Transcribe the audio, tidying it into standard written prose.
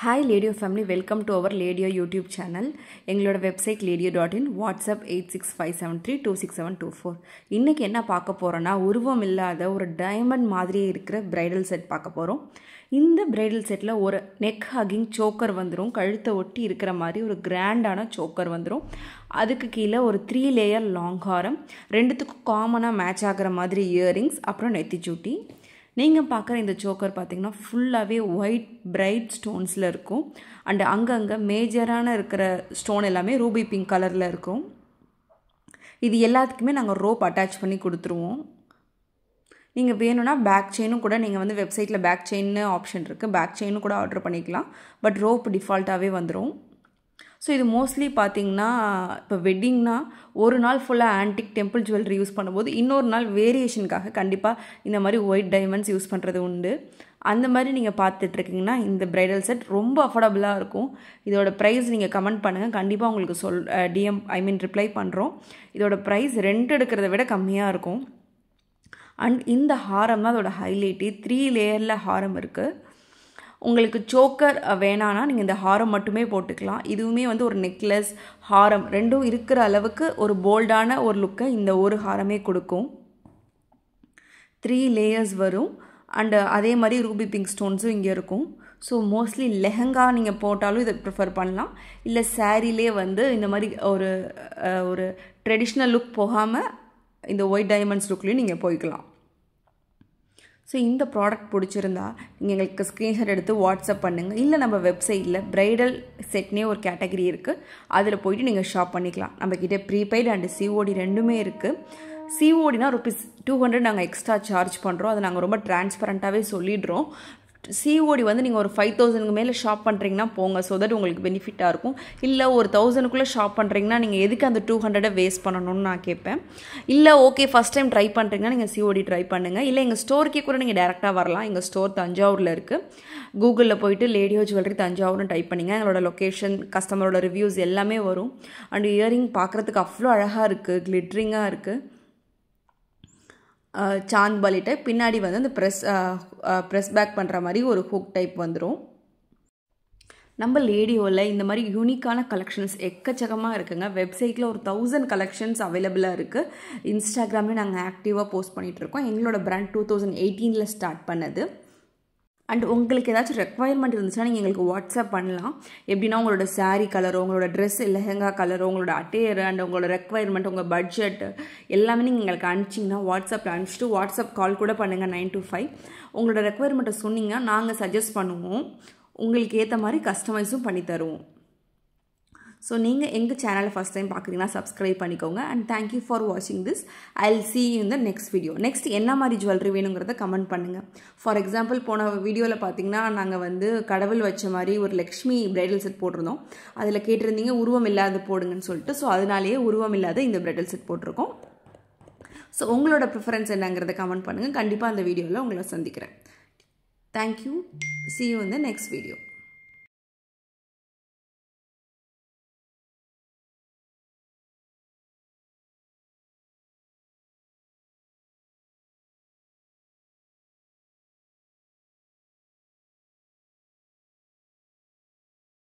Hi Ladio family, welcome to our Ladio YouTube channel. எங்களோட website ladio.in, WhatsApp 8657326724. இன்னைக்கு என்ன பார்க்க போறோம்னா உருவம் இல்லாத ஒரு டைமண்ட் மாதிரியே இருக்கிற பிரைடல் செட் பார்க்க போறோம். இந்த பிரைடல் செட்ல ஒரு நெக் ஹக்கிங் சோக்கர் வந்துரும், கழுத்தை ஒட்டி இருக்கிற மாதிரி ஒரு கிராண்டான சோக்கர் வந்துரும். அதுக்கு கீழே ஒரு 3 லேயர் லாங் ஹாரம், ரெண்டுத்துக்கும் காமனா மேட்ச் ஆகுற மாதிரி இயரிங்ஸ், அப்புறம் நெத்தி சூட்டி. நீங்கள் பார்க்குற இந்த சோக்கர் பார்த்தீங்கன்னா ஃபுல்லாகவே ஒயிட் பிரைட் ஸ்டோன்ஸில் இருக்கும். அண்ட் அங்கங்கே மேஜரான இருக்கிற ஸ்டோன் எல்லாமே ரூபி பிங்க் கலரில் இருக்கும். இது எல்லாத்துக்குமே நாங்கள் ரோப் அட்டாச் பண்ணி கொடுத்துருவோம். நீங்கள் வேணும்னா பேக் செயினும் கூட நீங்கள் வந்து வெப்சைட்டில் பேக் செயின்னு ஆப்ஷன் இருக்குது, பேக் செயினும் கூட ஆர்டர் பண்ணிக்கலாம். பட் ரோப் டிஃபால்ட்டாகவே வந்துடும். ஸோ இது மோஸ்ட்லி பார்த்தீங்கன்னா இப்போ வெட்டிங்னா ஒரு நாள் ஃபுல்லாக ஆன்டிக் டெம்பிள் ஜுவல்லரி யூஸ் பண்ணும்போது இன்னொரு நாள் வேரியேஷனுக்காக கண்டிப்பாக இந்த மாதிரி ஒயிட் டைமண்ட்ஸ் யூஸ் பண்ணுறது உண்டு. அந்த மாதிரி நீங்கள் பார்த்துட்ருக்கீங்கன்னா இந்த பிரைடல் செட் ரொம்ப அஃபோர்டபுளாக இருக்கும். இதோட ப்ரைஸ் நீங்கள் கமெண்ட் பண்ணுங்கள், கண்டிப்பாக உங்களுக்கு ரிப்ளை பண்ணுறோம். இதோட ப்ரைஸ் ரெண்ட் எடுக்கிறத விட கம்மியாக இருக்கும். அண்ட் இந்த ஹாரம் தான் அதோட ஹைலைட்டு. 3 லேயரில் ஹாரம் இருக்குது. உங்களுக்கு சோக்கர் வேணான்னா நீங்கள் இந்த ஹாரம் மட்டுமே போட்டுக்கலாம். இதுவுமே வந்து ஒரு நெக்லஸ் ஹாரம் ரெண்டும் இருக்கிற அளவுக்கு ஒரு போல்டான ஒரு லுக்கை இந்த ஒரு ஹாரமே கொடுக்கும். 3 லேயர்ஸ் வரும். அண்டு அதே மாதிரி ரூபி பிங்க் ஸ்டோன்ஸும் இங்கே இருக்கும். ஸோ மோஸ்ட்லி லெஹங்கா நீங்கள் போட்டாலும் இதை ப்ரிஃபர் பண்ணலாம். இல்லை சாரீலே வந்து இந்த மாதிரி ஒரு ட்ரெடிஷ்னல் லுக் போகாமல் இந்த ஒயிட் டைமண்ட்ஸ் லுக்லேயும் நீங்கள் போய்க்கலாம். ஸோ இந்த ப்ராடக்ட் பிடிச்சிருந்தா நீங்கள் எங்களுக்கு ஸ்க்ரீன்ஷாட் எடுத்து வாட்ஸ்அப் பண்ணுங்கள். இல்லை நம்ம வெப்சைட்டில் ப்ரைடல் செட்னே ஒரு கேட்டகரி இருக்குது, அதில் போய்ட்டு நீங்கள் ஷாப் பண்ணிக்கலாம். நம்மக்கிட்ட ப்ரீபெய்டு அண்டு சிஓடி ரெண்டுமே இருக்குது. சிஓடினா ₹200 நாங்கள் எக்ஸ்ட்ரா சார்ஜ் பண்ணுறோம். அதை நாங்கள் ரொம்ப டிரான்ஸ்பரண்ட்டாகவே சொல்லிடுறோம். சிஓடி வந்து நீங்கள் ஒரு 5000க்கு மேலே ஷாப் பண்ணுறீங்கன்னா போங்க, ஸோ தட் உங்களுக்கு பெனிஃபிட்டாக இருக்கும். இல்லை ஒரு 1000க்குள்ளே ஷாப் பண்ணுறீங்கன்னா நீங்கள் எதுக்கு அந்த 200 வேஸ்ட் பண்ணணும்னு நான் கேட்பேன். இல்லை ஓகே ஃபஸ்ட் டைம் ட்ரை பண்ணுறீங்கன்னா நீங்கள் சிஓடி ட்ரை பண்ணுங்கள். இல்லை எங்கள் ஸ்டோருக்கே கூட நீங்கள் டேரெக்டாக வரலாம். எங்கள் ஸ்டோர் தஞ்சாவூரில் இருக்குது. கூகுளில் போயிட்டு லேடியோ ஜுவல்லரி தஞ்சாவூர்னு டைப் பண்ணிங்க, எங்களோட லொக்கேஷன், கஸ்டமரோட ரிவ்யூஸ் எல்லாமே வரும். அண்ட் இயரிங் பார்க்குறதுக்கு அவ்வளோ அழகாக இருக்குது, கிளிட்ரிங்காக இருக்குது. சாந்த் பாலி டைப், பின்னாடி வந்து அந்த ப்ரெஸ் பேக் பண்ணுற மாதிரி ஒரு ஹூக் டைப் வந்துடும். நம்ம லேடியோவில் இந்த மாதிரி யூனிக்கான கலெக்ஷன்ஸ் எக்கச்சக்கமாக இருக்குங்க. வெப்சைட்டில் ஒரு 1000 கலெக்ஷன்ஸ் அவைலபிளாக இருக்குது. இன்ஸ்டாகிராம்லேயும் நாங்கள் ஆக்டிவாக போஸ்ட் பண்ணிகிட்ருக்கோம். எங்களோட பிராண்ட் 2018 ஸ்டார்ட் பண்ணது. அண்ட் உங்களுக்கு ஏதாச்சும் ரெக்குவயர்மெண்ட் இருந்துச்சுன்னா நீங்கள் எங்களுக்கு வாட்ஸ்அப் பண்ணலாம். எப்படின்னா உங்களோட சாரீ கலரோ, உங்களோட ட்ரெஸ் லெஹங்கா கலரோ, உங்களோட அட்டையர் அண்ட் உங்களோட ரெக்குவயர்மெண்ட், உங்கள் பட்ஜெட் எல்லாமே நீங்கள் எங்களுக்கு அனுப்பிச்சிங்கன்னா வாட்ஸ்அப்பில் அனுப்பிச்சிட்டு வாட்ஸ்அப் கால் கூட பண்ணுங்கள். 9 to 5 உங்களோட ரெக்குவயர்மெண்ட்டை சொன்னீங்கன்னா நாங்கள் சஜஸ்ட் பண்ணுவோம். உங்களுக்கு ஏற்ற மாதிரி கஸ்டமைஸும் பண்ணி தருவோம். ஸோ நீங்கள் எங்கள் சேனலை ஃபஸ்ட் டைம் பார்க்குறீங்கன்னா சப்ஸ்கிரைப் பண்ணிக்கோங்க. அண்ட் தேங்க்யூ ஃபார் வாட்சிங் this. I will see you in the next video. Next என்ன மாதிரி ஜுவல்லரி வேணுங்கிறத கமெண்ட் பண்ணுங்கள். ஃபார் எக்ஸாம்பிள் போன வீடியோவில் பார்த்தீங்கன்னா நாங்கள் வந்து கடவுள் வச்ச மாதிரி ஒரு லக்ஷ்மி பிரைடல் செட் போட்டிருந்தோம். அதில் கேட்டிருந்தீங்க உருவம் இல்லாத போடுங்கன்னு சொல்லிட்டு. ஸோ அதனாலேயே உருவம் இல்லாத இந்த பிரைடல் செட் போட்டிருக்கோம். ஸோ உங்களோட ப்ரிஃபரன்ஸ் என்னங்கிறத கமெண்ட் பண்ணுங்கள். கண்டிப்பாக அந்த வீடியோவில் உங்களை சந்திக்கிறேன். Thank you. see you in the next video.